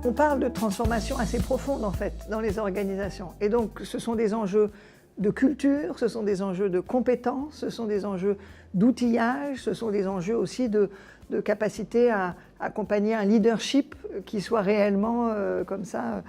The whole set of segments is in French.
On parle de transformation assez profonde en fait dans les organisations. Et donc ce sont des enjeux de culture, ce sont des enjeux de compétences, ce sont des enjeux d'outillage, ce sont des enjeux aussi de capacité à accompagner un leadership qui soit réellement comme ça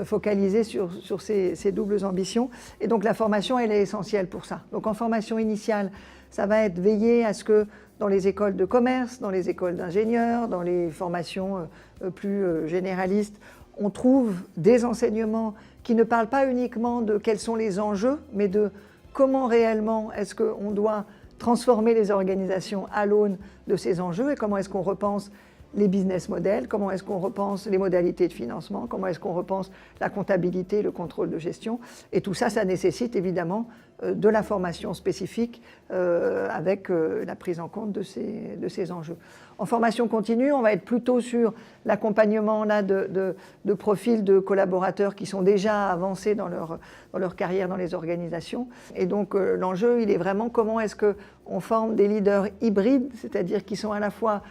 focalisé sur ces doubles ambitions. Et donc la formation, elle est essentielle pour ça. Donc en formation initiale, ça va être veiller à ce que dans les écoles de commerce, dans les écoles d'ingénieurs, dans les formations plus généralistes, on trouve des enseignements qui ne parlent pas uniquement de quels sont les enjeux, mais de comment réellement est-ce qu'on doit transformer les organisations à l'aune de ces enjeux et comment est-ce qu'on repense les business models, comment est-ce qu'on repense les modalités de financement, comment est-ce qu'on repense la comptabilité, le contrôle de gestion. Et tout ça, ça nécessite évidemment de la formation spécifique avec la prise en compte de ces enjeux. En formation continue, on va être plutôt sur l'accompagnement de profils de collaborateurs qui sont déjà avancés dans leur carrière dans les organisations. Et donc l'enjeu, il est vraiment comment est-ce qu'on forme des leaders hybrides, c'est-à-dire qui sont à la fois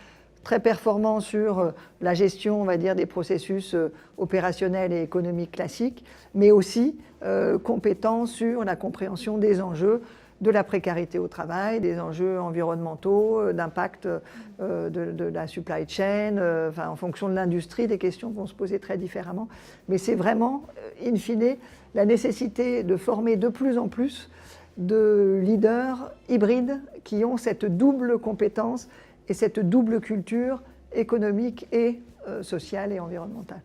très performants sur la gestion, on va dire, des processus opérationnels et économiques classiques, mais aussi compétents sur la compréhension des enjeux de la précarité au travail, des enjeux environnementaux, d'impact de la supply chain, enfin, en fonction de l'industrie, des questions vont se poser très différemment. Mais c'est vraiment, in fine, la nécessité de former de plus en plus de leaders hybrides qui ont cette double compétence et cette double culture économique et sociale et environnementale.